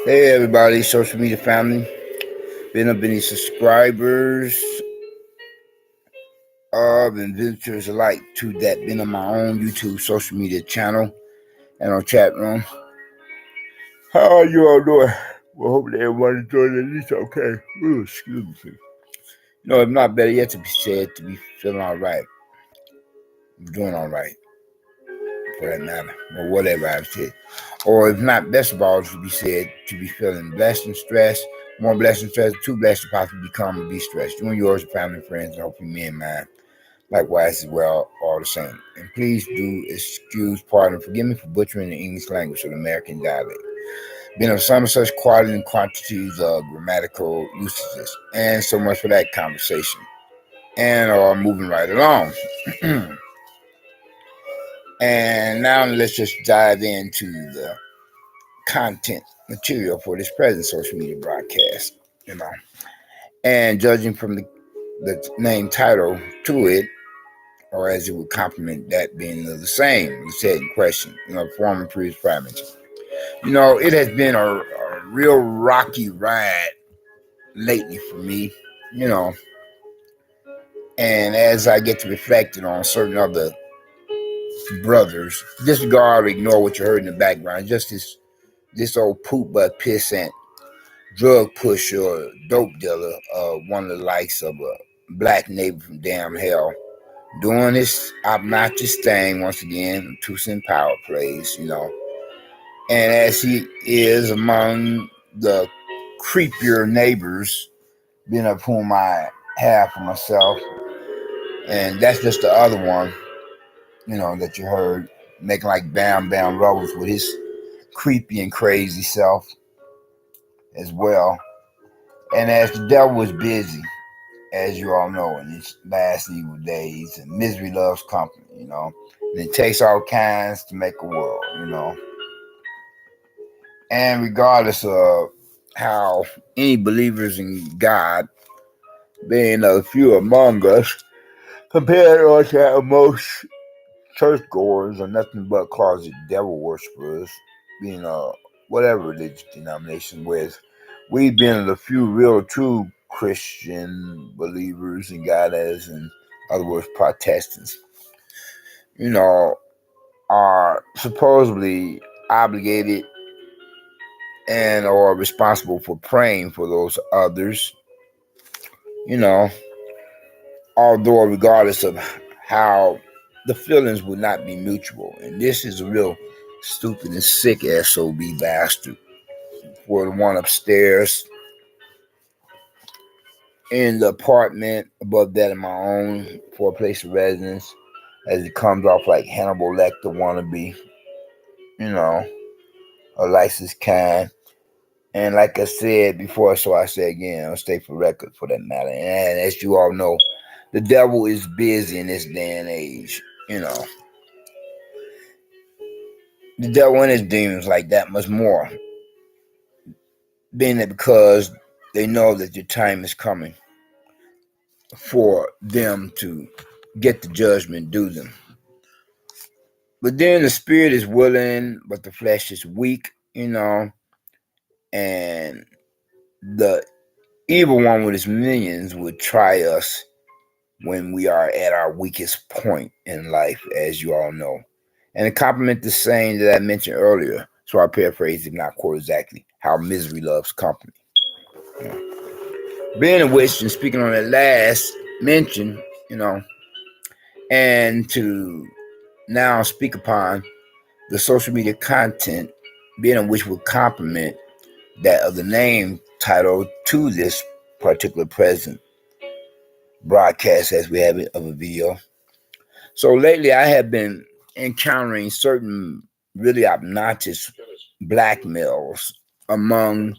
Hey everybody, social media family. Been up any subscribers and visitors alike to that been on my own YouTube social media channel and on chat room. How are you all doing? Well, hopefully everyone enjoying at least okay. Ooh, excuse me. If not better yet to be said, to be feeling all right. Doing all right, for that matter, or whatever I've said. Or if not, best of all, to be said, to be feeling blessed and stressed, more blessed and stressed, too blessed to possibly become and be stressed. You and yours, your family, friends, and hopefully me and mine, likewise as well, all the same. And please do excuse, pardon, forgive me for butchering the English language or the American dialect. Being of some such quality and quantities of grammatical usages, and so much for that conversation. And moving right along. And now let's just dive into the content material for this present social media broadcast, And judging from the name title to it, or as it would complement that being the same, the said in question, former previous primate. It has been a real rocky ride lately for me, you know, and as I get to reflecting on certain other brothers, disregard or ignore what you heard in the background, just this old poop butt pissant drug pusher or dope dealer, one of the likes of a black neighbor from damn hell, doing this obnoxious thing once again, two-cent power plays, And as he is among the creepier neighbors, being of whom I have for myself, and that's just the other one, that you heard making like Bam Bam Rubbles with his creepy and crazy self as well. And as the devil was busy, as you all know, in these last evil days, and misery loves company, and it takes all kinds to make a world. And regardless of how any believers in God, being a few among us, compared to how most churchgoers are nothing but closet devil worshippers, being whatever religious denomination with, we've been the few real true Christian believers in God, as in other words, Protestants, are supposedly obligated and are responsible for praying for those others, you know, although regardless of how the feelings would not be mutual. And this is a real stupid and sick SOB bastard. For the one upstairs in the apartment above that of my own for a place of residence, as it comes off like Hannibal Lecter wannabe, a licensed kind. And like I said before, so I say again, I'll stay for record for that matter. And as you all know, the devil is busy in this day and age, The devil and his demons like that much more. Being that because they know that the time is coming for them to get the judgment due them. But then the spirit is willing, but the flesh is weak, and the evil one with his minions would try us when we are at our weakest point in life, as you all know. And to complement the saying that I mentioned earlier, so I paraphrase, if not quote exactly, how misery loves company. Being in which, and speaking on that last mention, and to now speak upon the social media content, being in which will complement that of the name title to this particular present broadcast as we have it of a video. So lately I have been encountering certain really obnoxious blackmails among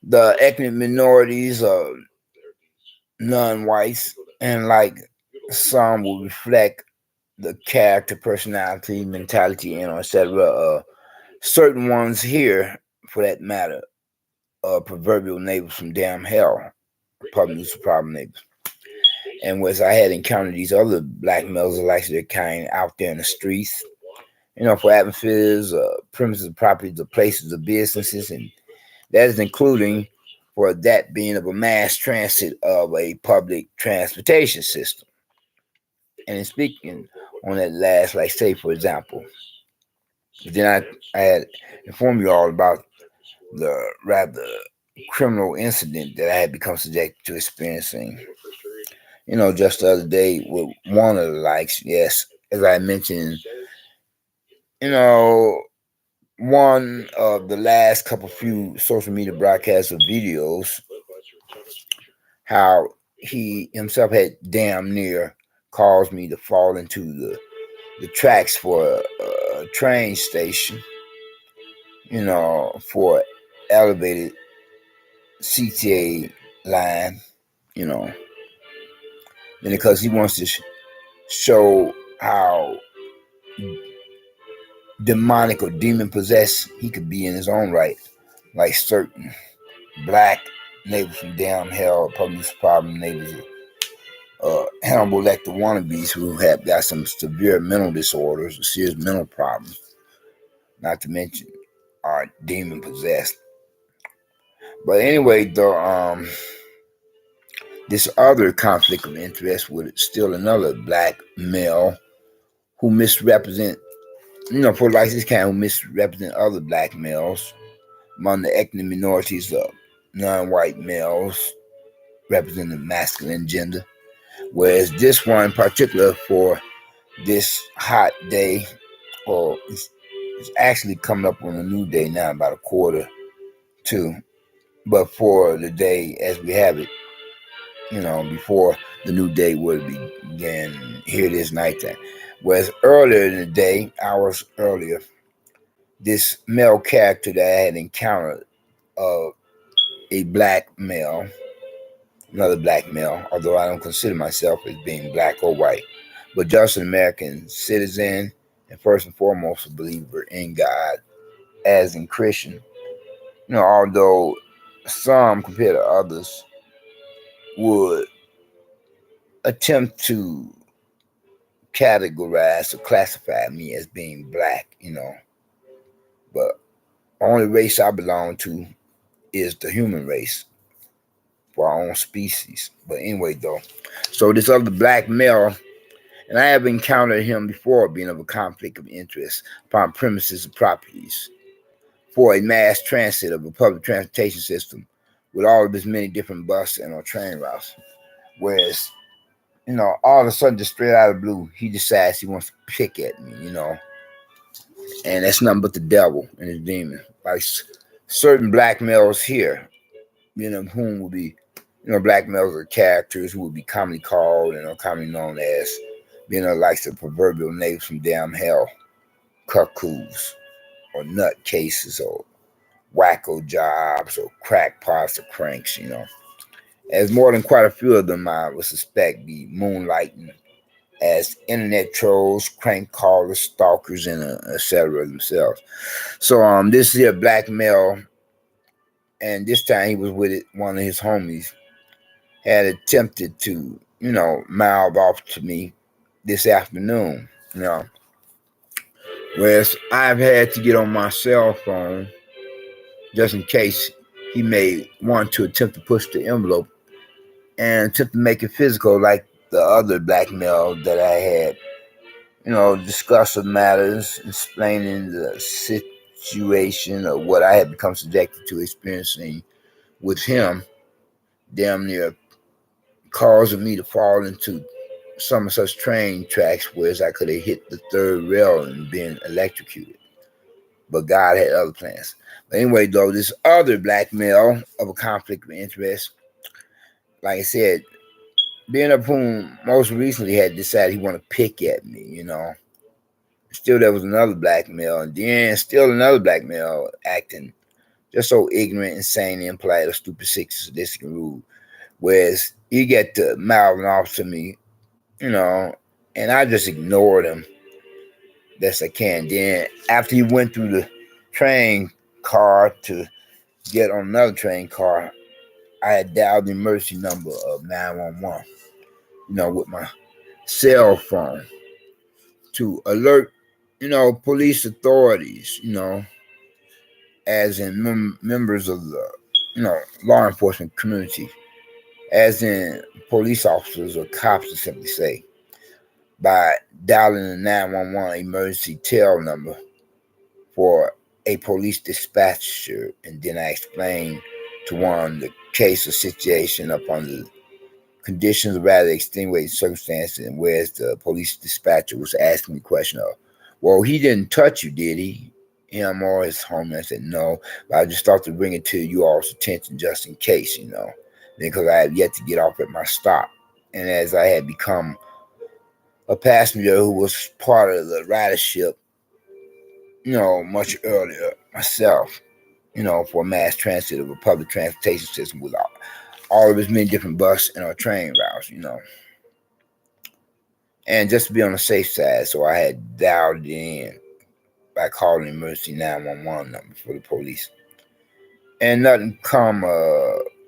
the ethnic minorities, non-whites, and like some will reflect the character, personality, mentality, and etc. Certain ones here, for that matter, proverbial neighbors from damn hell, public problem neighbors. And whereas I had encountered these other black males like their kind out there in the streets, for atmospheres, premises of properties, of places, of businesses, and That is including for that being of a mass transit of a public transportation system. And in speaking on that last, like say for example, then I had informed you all about the rather criminal incident that I had become subjected to experiencing. Just the other day with one of the likes, yes, as I mentioned, you know, one of the last couple few social media broadcasts of videos, how he himself had damn near caused me to fall into the tracks for a train station, for elevated CTA line, you know, and because he wants to show how demonic or demon possessed he could be in his own right, like certain black neighbors from down hell, police problem neighbors, Hannibal Lecter wannabes who have got some severe mental disorders, serious mental problems, not to mention are demon possessed. But anyway, though, this other conflict of interest with still another black male who misrepresent, for like this kind who misrepresent other black males among the ethnic minorities of non-white males representing the masculine gender. Whereas this one in particular for this hot day, or it's actually coming up on a new day now, about 1:45. But for the day as we have it, before the new day would begin, here it is nighttime. Whereas earlier in the day, hours earlier, this male character that I had encountered, a black male, another black male, although I don't consider myself as being black or white, but just an American citizen and first and foremost a believer in God, as in Christian. Although some compared to others would attempt to categorize or classify me as being black, but only race I belong to is the human race for our own species. But anyway, though, so this other black male, and I have encountered him before being of a conflict of interest upon premises and properties for a mass transit of a public transportation system with all of his many different bus and or train routes. Whereas, all of a sudden, just straight out of the blue, he decides he wants to pick at me, and that's nothing but the devil and his demon. Like certain black males here, whom will be, black males are characters who would be commonly called and are commonly known as, like the proverbial natives from damn hell, cuckoos or nutcases or wacko jobs or crackpots or cranks, As more than quite a few of them, I would suspect, be moonlighting as internet trolls, crank callers, stalkers, and etc. themselves. So this here black male, and this time he was with one of his homies, had attempted to, mouth off to me this afternoon. Whereas I've had to get on my cell phone just in case he may want to attempt to push the envelope and attempt to make it physical like the other black male that I had, discuss matters, explaining the situation of what I had become subjected to experiencing with him, damn near causing me to fall into some of such train tracks, whereas I could have hit the third rail and been electrocuted. But God had other plans. But anyway, though, this other black male of a conflict of interest, like I said, being up whom most recently had decided he wanted to pick at me, Still, there was another black male, and then still another black male acting just so ignorant, insane, impolite, or stupid, sick, sadistic, and rude. Whereas he get to mouthing off to me, and I just ignored him best I can. Then after he went through the train car to get on another train car, I had dialed the emergency number of 911, with my cell phone to alert, police authorities, as in members of the, law enforcement community, as in police officers or cops, to simply say, by dialing the 911 emergency tail number for a police dispatcher, and then I explained to one the case or situation upon the conditions of rather extenuating circumstances, and whereas the police dispatcher was asking the question of, well, he didn't touch you, did he? Him or his homie? I said, no, but I just thought to bring it to you all's attention just in case, because I have yet to get off at my stop. And as I had become a passenger who was part of the ridership, much earlier myself, for mass transit of a public transportation system with all of its many different bus and or train routes. And just to be on the safe side, so I had dialed in by calling the emergency 911 number for the police. And nothing come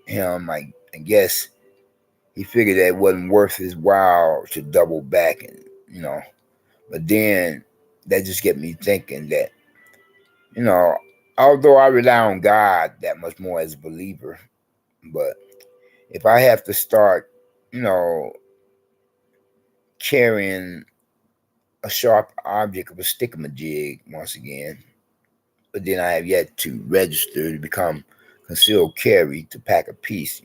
him, I guess he figured that it wasn't worth his while to double back and. But then that just get me thinking that, although I rely on God that much more as a believer, but if I have to start, carrying a sharp object of a stickamajig once again, but then I have yet to register to become concealed carry to pack a piece,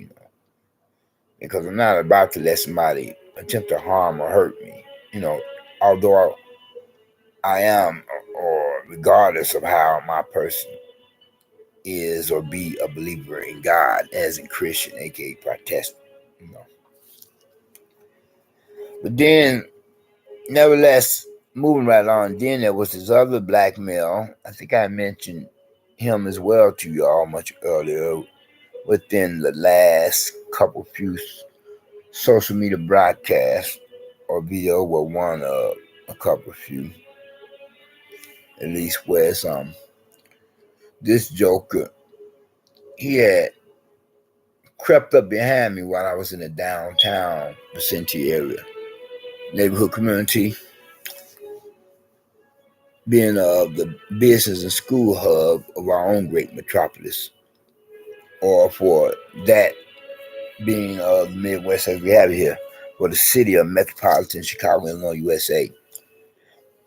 because I'm not about to let somebody attempt to harm or hurt me, although I am, or regardless of how my person is or be a believer in God, as in Christian, aka Protestant. But then, nevertheless, moving right on, then there was this other black male. I think I mentioned him as well to y'all much earlier within the last few social media broadcasts or video, were one of a couple few, at least, where this joker, he had crept up behind me while I was in the downtown vicinity area, neighborhood community, being the business and school hub of our own great metropolis, or for that being the Midwest as we have it here, for the city of metropolitan Chicago, Illinois, USA.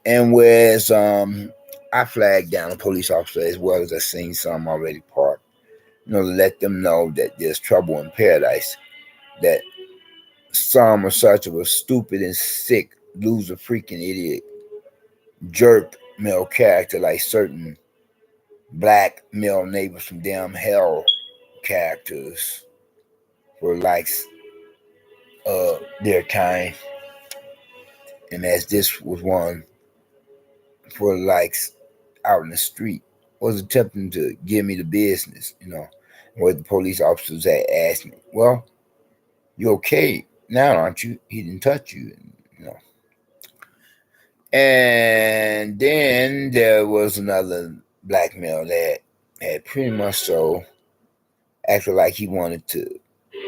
And whereas I flagged down a police officer as well as I seen some already parked, to let them know that there's trouble in paradise, that some are such of a stupid and sick, loser, freaking idiot, jerk male character like certain black male neighbors from damn hell characters for likes of their kind. And as this was one for likes out in the street, was attempting to give me the business, where the police officers had asked me, well, you okay now, aren't you? He didn't touch you. And then there was another black male that had pretty much so acted like he wanted to,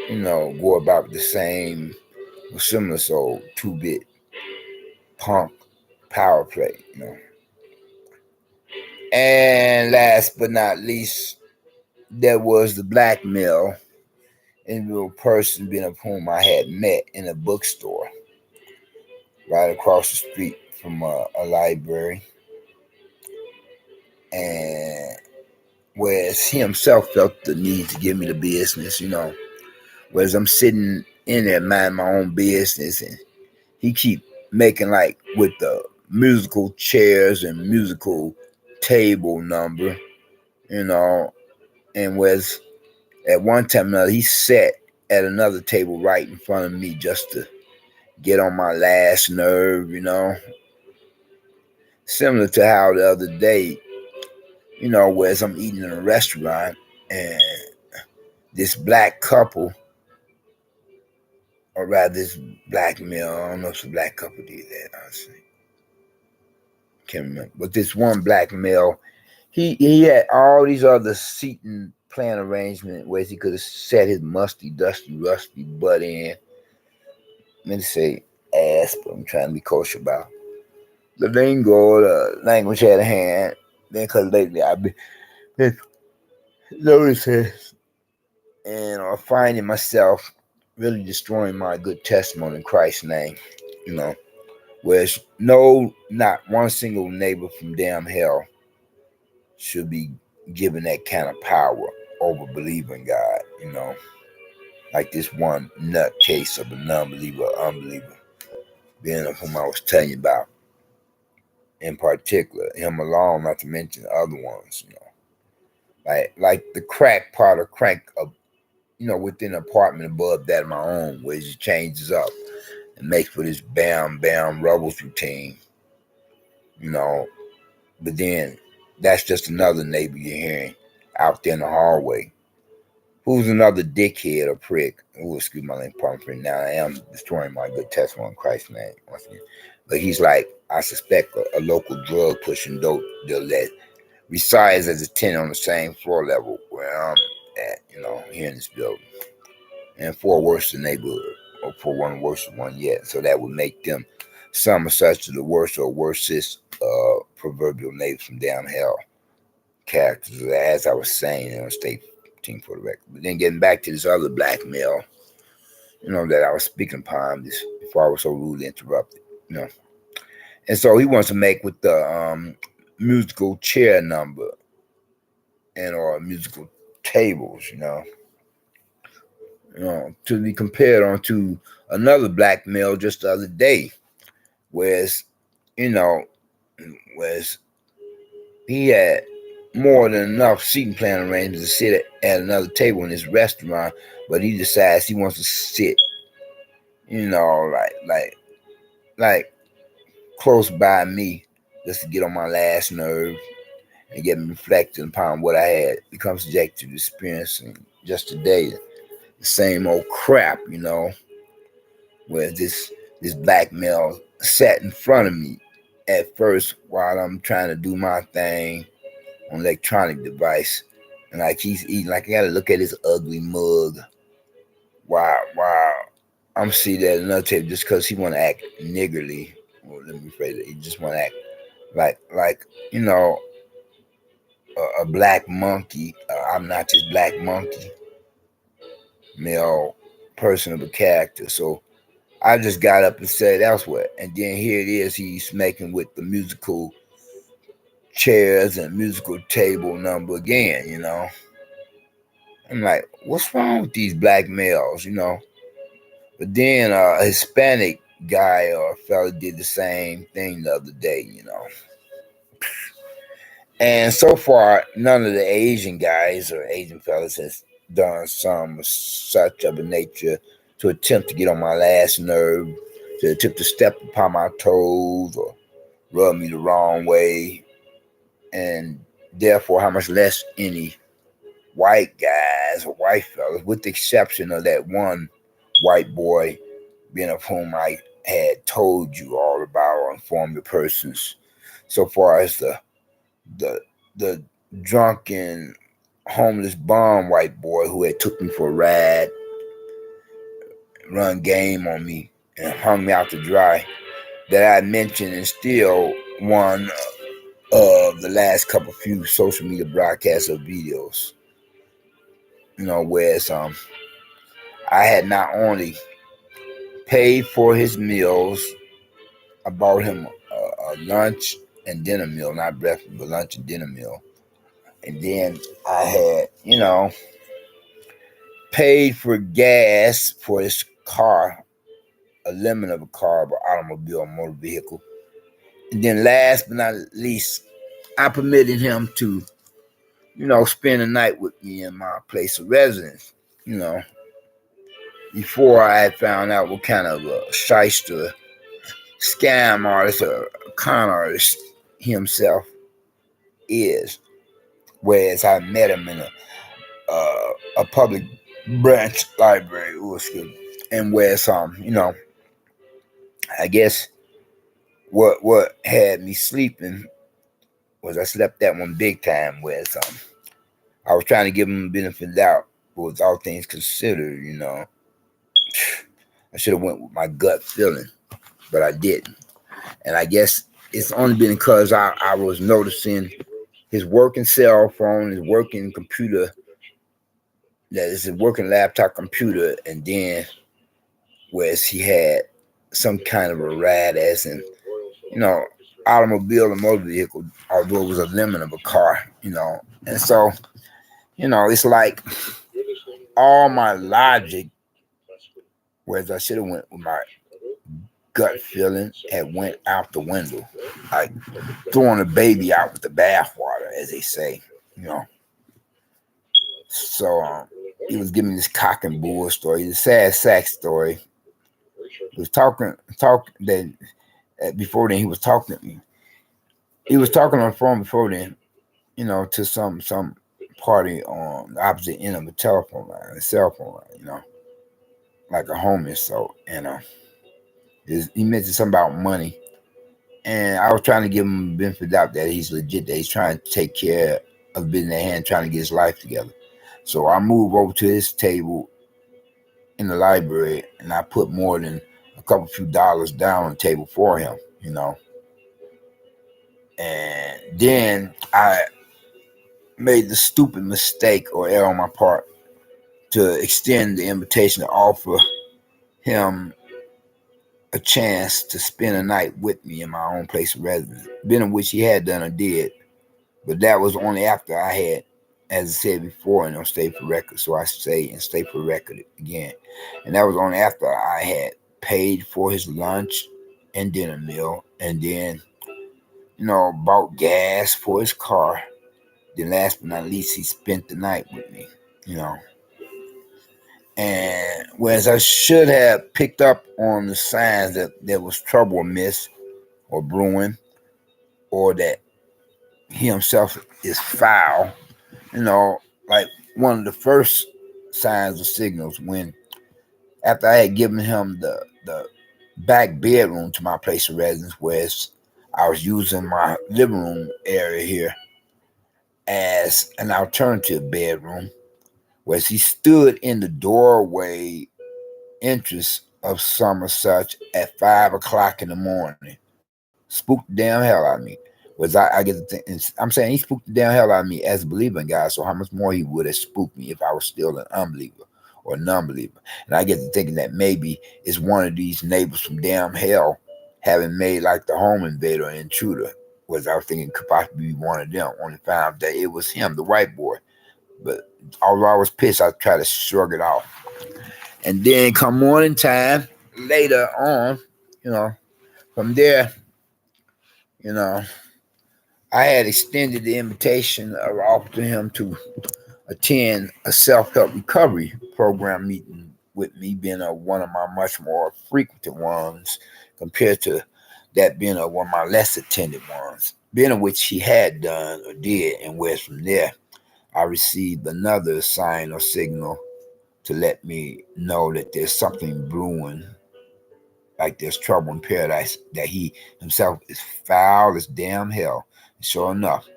go about the same or similar so 2-bit punk power play. And last but not least, there was the black male individual person being of whom I had met in a bookstore right across the street from a library. And whereas he himself felt the need to give me the business, whereas I'm sitting in there minding my own business, and he keep making like with the musical chairs and musical table number, and whereas at one time or another he sat at another table right in front of me just to get on my last nerve, similar to how the other day, whereas I'm eating in a restaurant and this black couple, or rather this black male, I don't know if the black couple did that, honestly. Can't remember. But this one black male, he had all these other seating plan arrangement ways he could have set his musty, dusty, rusty butt in. Let me say ass, but I'm trying to be kosher about the lingo, the language at hand. Then, because lately I've been notices and finding myself really destroying my good testimony in Christ's name, you know, whereas not one single neighbor from damn hell should be given that kind of power over believing God, like this one nutcase of a non-believer or unbeliever, being of whom I was telling you about in particular, him alone, not to mention other ones, like the crack part of crank of within an apartment above that of my own, where he changes up and makes for this bam bam rubbles routine, you know. But then that's just another neighbor you're hearing out there in the hallway. Who's another dickhead or prick? Oh, excuse my language, pardon for now. I am destroying my good testimony in Christ's name once again. But he's like, I suspect a local drug pushing dope dealer that resides as a tenant on the same floor level where I'm at, here in this building. And for a worse neighborhood, or for one worse one yet. So that would make them some of such of the worst or worstest proverbial neighbors from down hell characters, as I was saying, state team for the record. But then getting back to this other black male, that I was speaking upon this before I was so rudely interrupted, And so he wants to make with the musical chair number and or musical tables, to be compared on to another black male just the other day, whereas, whereas he had more than enough seating plan arrangements to sit at another table in his restaurant, but he decides he wants to sit, like close by me, just to get on my last nerve and get me reflecting upon what I had become subjected to experiencing just today. The same old crap, where this black male sat in front of me at first while I'm trying to do my thing on electronic device, and like he's eating, like I gotta look at his ugly mug while I'm seated at another table just because he want to act niggerly. Well, let me phrase it. He just want to act like a black monkey. I'm not this black monkey, male person of a character. So I just got up and said elsewhere. And then here it is, he's making with the musical chairs and musical table number again, I'm like, what's wrong with these black males, But then a Hispanic guy or fella did the same thing the other day, And so far, none of the Asian guys or Asian fellas has done some such of a nature to attempt to get on my last nerve, to attempt to step upon my toes or rub me the wrong way. And therefore, how much less any white guys or white fellas, with the exception of that one white boy, being of whom I had told you all about or informed the persons, so far as the drunken homeless bum white boy who had took me for a ride, run game on me, and hung me out to dry, that I mentioned in still one of the last couple few social media broadcasts or videos. Whereas I had not only paid for his meals, I bought him a lunch and dinner meal, not breakfast, but lunch and dinner meal. And then I had, paid for gas for his car, a lemon of a car, or automobile, or motor vehicle. And then last but not least, I permitted him to, spend the night with me in my place of residence, before I had found out what kind of a shyster, scam artist, or con artist himself is. Whereas I met him in a public branch library, and whereas I guess what had me sleeping was I slept that one big time. Whereas I was trying to give him the benefit of the doubt, but with all things considered, I should have went with my gut feeling, but I didn't. And I guess it's only been because I was noticing his working cell phone, his working computer that is a working laptop computer, and then whereas he had some kind of a ride as in, you know, automobile or motor vehicle, although it was a lemon of a car, And so, it's like all my logic, whereas I should have went with my gut feeling, had went out the window. Like throwing a baby out with the bathwater, as they say, you know. So he was giving me this cock and bull story, the sad sack story. He was talking that before then he was talking to me. He was talking on the phone before then, to some party on the opposite end of a telephone line, a cell phone line, like a homie. So, he mentioned something about money. And I was trying to give him the benefit of the doubt that he's legit, that he's trying to take care of business at hand, trying to get his life together. So I moved over to his table in the library and I put more than a couple few dollars down on the table for him, And then I made the stupid mistake or error on my part to extend the invitation to offer him a chance to spend a night with me in my own place of residence, been in which he had done or did. But that was only after I had, as I said before, and on stay for record. So I say and stay for record again. And that was only after I had paid for his lunch and dinner meal, and then, bought gas for his car. Then last but not least, he spent the night with me, And whereas I should have picked up on the signs that there was trouble amiss or brewing, or that he himself is foul, like one of the first signs or signals when after I had given him the back bedroom to my place of residence, whereas I was using my living room area here as an alternative bedroom, whereas he stood in the doorway entrance of some such at 5 o'clock in the morning. Spooked the damn hell out of me. Was I get to think, I'm saying he spooked the damn hell out of me as a believer in God. So how much more he would have spooked me if I was still an unbeliever or a non-believer. And I get to thinking that maybe it's one of these neighbors from damn hell having made like the home invader or intruder. Was I was thinking could possibly be one of them. Only found that it was him, the white boy. But although I was pissed, I tried to shrug it off. And then come morning time, later on, from there, I had extended the invitation or offer to him to attend a self-help recovery program meeting with me, being one of my much more frequented ones compared to that being one of my less attended ones, being of which he had done or did, and whereas from there I received another sign or signal to let me know that there's something brewing, like there's trouble in paradise, that he himself is foul as damn hell. And sure enough,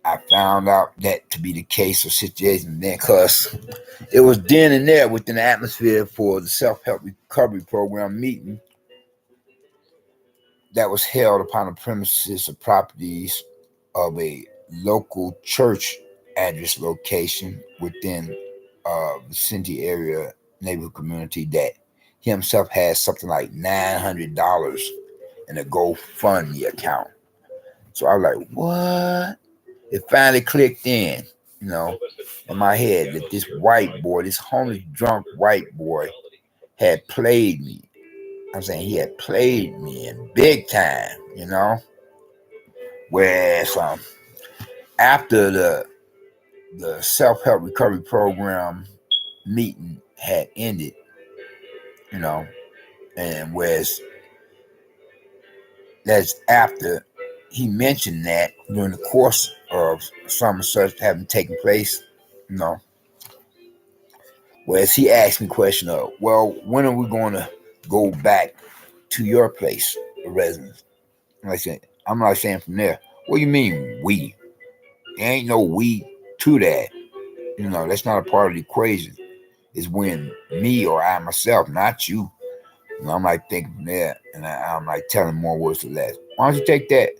I found out that to be the case or situation then, because it was then and there within the atmosphere for the self-help recovery program meeting that was held upon the premises of properties of a local church address location within vicinity area neighborhood community, that he himself has something like $900 in a GoFundMe account. So I was like, what? It finally clicked in, in my head that this white boy, this homeless drunk white boy, had played me. I'm saying he had played me in big time, Whereas after the self-help recovery program meeting had ended, and whereas that's after he mentioned that during the course of some such having taken place, you know, whereas he asked me a question of, well, when are we going to go back to your place of residence? And I said, I'm not saying from there. What do you mean we? There ain't no we to that. That's not a part of the equation. It's when me or I myself, not you. I'm like thinking from there, and I'm like telling more words to less. Why don't you take that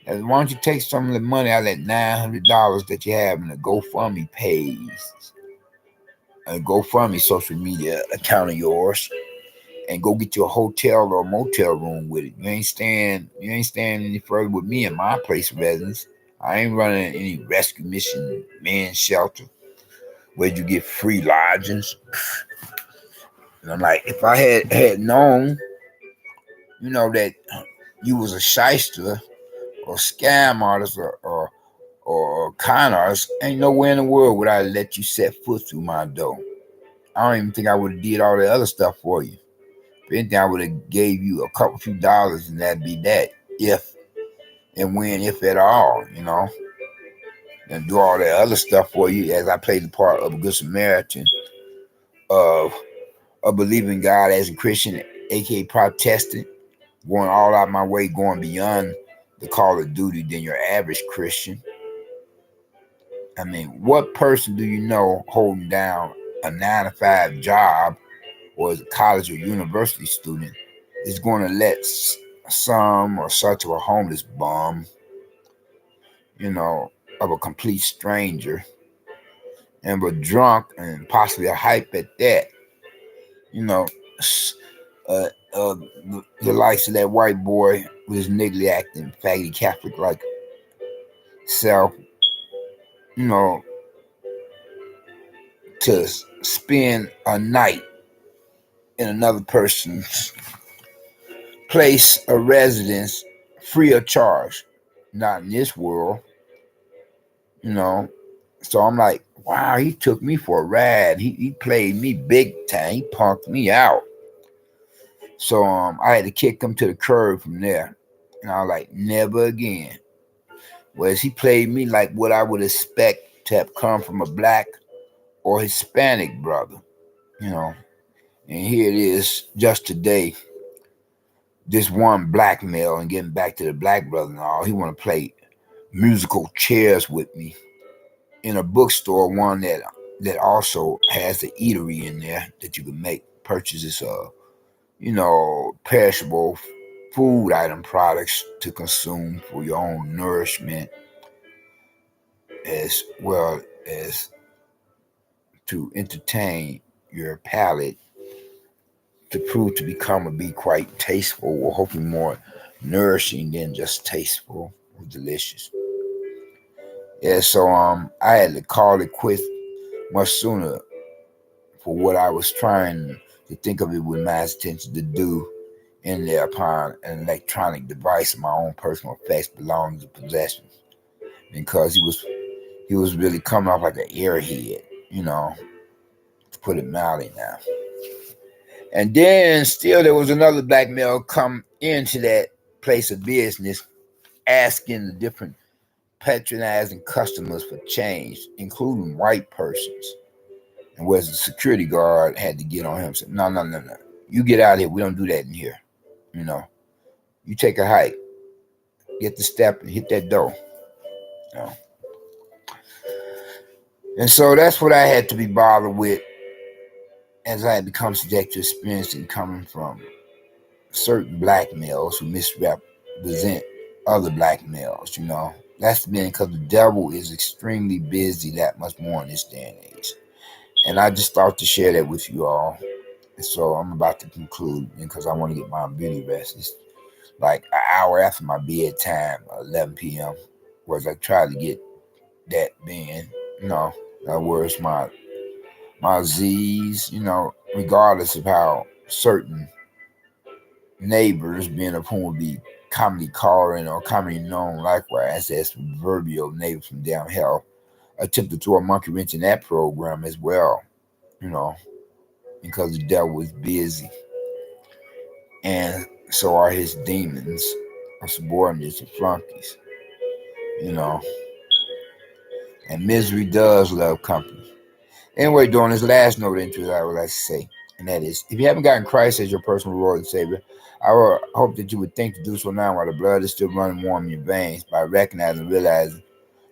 And why don't you take some of the money out of that $900 that you have in the GoFundMe page, a GoFundMe social media account of yours, and go get you a hotel or a motel room with it. You ain't staying any further with me in my place of residence. I ain't running any rescue mission man shelter where you get free lodgings. And I'm like, if I had known, that you was a shyster or scam artist or con artist, ain't nowhere in the world would I let you set foot through my door. I don't even think I would have did all the other stuff for you. If anything, I would have gave you a couple few dollars and that'd be that. If and when, if at all, and do all that other stuff for you as I played the part of a good Samaritan, of a believing God as a Christian, aka Protestant, going all out my way, going beyond the call of duty than your average Christian. I mean, what person do you know holding down a 9 to 5 job or as a college or university student is going to let some or such of a homeless bum, of a complete stranger and a drunk and possibly a hype at that, you know, the likes of that white boy with his niggly acting, faggy Catholic like self, you know, to spend a night in another person's place of residence free of charge. Not in this world, you know. So I'm like, wow, he took me for a ride. He played me big time. He punked me out. So I had to kick him to the curb from there. And I was like, never again. Whereas he played me like what I would expect to have come from a black or Hispanic brother, you know. And here it is, just today, this one black male, and getting back to the black brother and all, he want to play musical chairs with me in a bookstore, one that also has the eatery in there that you can make purchases of, perishable food item products to consume for your own nourishment, as well as to entertain your palate, to prove to become or be quite tasteful, or hopefully more nourishing than just tasteful or delicious. Yeah, so I had to call it quits much sooner for what I was trying to think of it with my attention to do in there upon an electronic device of my own personal effects, belongings, and possessions. Because he was really coming off like an airhead, to put it mildly now. And then still there was another black male come into that place of business asking the different patronizing customers for change, including white persons. And whereas the security guard had to get on him and said, no, no, no, no. You get out of here. We don't do that in here. You take a hike, get the step and hit that door. You know? And so that's what I had to be bothered with as I had become subject to experiencing coming from certain black males who misrepresent other black males, That's been because the devil is extremely busy that much more in this day and age. And I just thought to share that with you all. And so I'm about to conclude because I want to get my beauty rest. It's like an hour after my bedtime, 11 p.m., whereas I try to get that being, in other words, my Z's, regardless of how certain neighbors, being of whom would be commonly calling or commonly known likewise as proverbial neighbors from down hell, attempted to throw a monkey wrench in that program as well, because the devil is busy. And so are his demons or subordinates and flunkies, and misery does love company. Anyway, during this last note into it, I would like to say, and that is, if you haven't gotten Christ as your personal Lord and Savior, I would hope that you would think to do so now while the blood is still running warm in your veins, by recognizing and realizing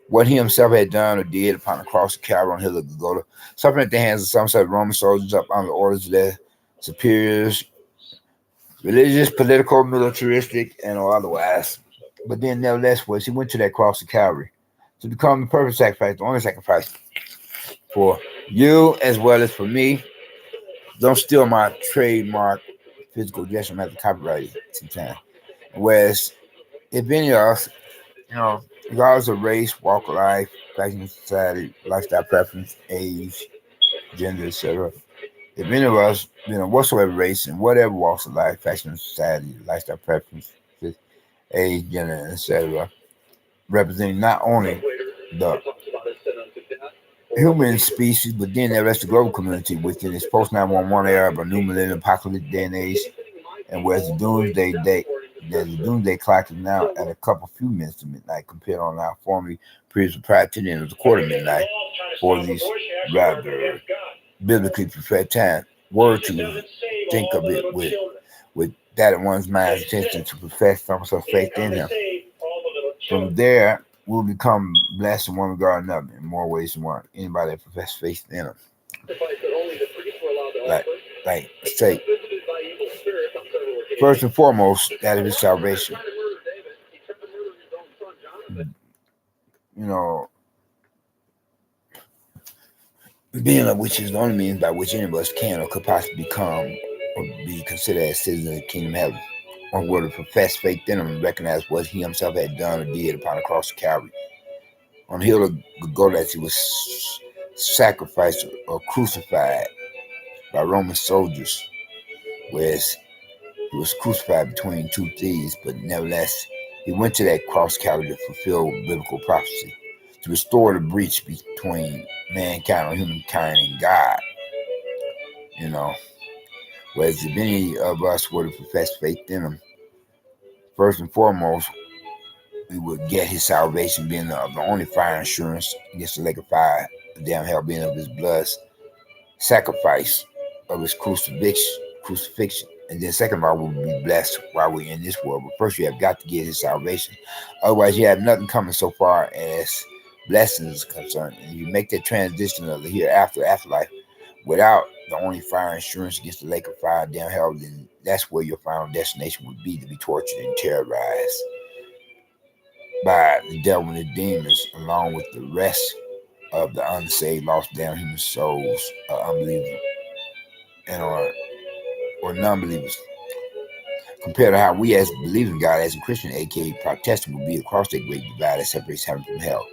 what he himself had done or did upon the cross of Calvary on the hill of Golgotha, suffering at the hands of some such Roman soldiers up under the orders of their superiors, religious, political, militaristic, and or otherwise. But then nevertheless was he went to that cross of Calvary to become the perfect sacrifice, the only sacrifice for you as well as for me. Don't steal my trademark physical gesture. I'm going to have to copyright it sometime. Whereas if any of us, regardless of race, walk of life, fashion society, lifestyle preference, age, gender, etc., if any of us, whatsoever race and whatever walks of life, fashion society, lifestyle preference, age, gender, etc., representing not only the human species, but then the rest of the global community within this post 911 era of a new millennium apocalyptic day and age, and whereas the doomsday clock is now at a couple few minutes to midnight compared on our formerly previous prior to the end of the quarter midnight for these rather biblically preferred time. Were to think of it with that in one's mind's attention to profess some sort of faith in him. From there, we'll become blessed in one regard or another in more ways than one. Anybody that professes faith in him. Like say, first and foremost, that is his salvation. Being of which is the only means by which any of us can or could possibly become or be considered as citizens of the kingdom of heaven, or were to profess faith in him and recognize what he himself had done or did upon the cross of Calvary. On the hill of Golgotha, he was sacrificed or crucified by Roman soldiers, whereas he was crucified between two thieves, but nevertheless, he went to that cross Calvary to fulfill biblical prophecy, to restore the breach between mankind or humankind and God. Whereas if any of us were to profess faith in him, first and foremost, we would get his salvation being the only fire insurance against the lake of fire, the damn hell being of his blood, sacrifice of his crucifixion. And then second of all, we'll be blessed while we're in this world. But first you have got to get his salvation. Otherwise, you have nothing coming so far as blessings is concerned. And you make that transition of the hereafter, afterlife, without the only fire insurance against the lake of fire, damn hell, then that's where your final destination would be, to be tortured and terrorized by the devil and the demons, along with the rest of the unsaved, lost, damn human souls, unbelievers and or non-believers. Compared to how we as believing God, as a Christian, aka Protestant, will be across that great divide that separates heaven from hell.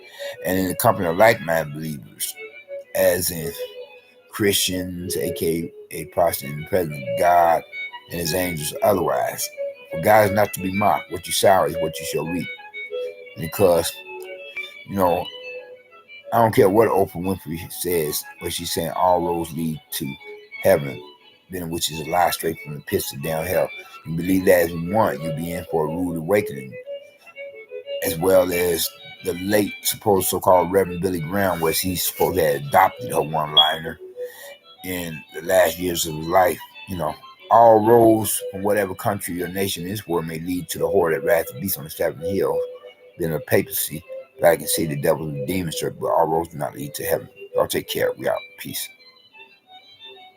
And in the company of like-minded believers, as in Christians, aka Protestant, in the presence of God and his angels otherwise. For God is not to be mocked. What you sow is what you shall reap. Because, I don't care what Oprah Winfrey says, but she's saying all roads lead to heaven, which is a lie straight from the pits of down hell. You believe that as you want, you'll be in for a rude awakening, as well as the late supposed so-called Reverend Billy Graham, where he's supposed to have adopted her one-liner in the last years of his life. All roads from whatever country or nation this world may lead to the horde that wrath of beast on the seven hills, been a papacy. But I can see the devil and the demons, but all roads do not lead to heaven. Y'all take care. We out. Peace.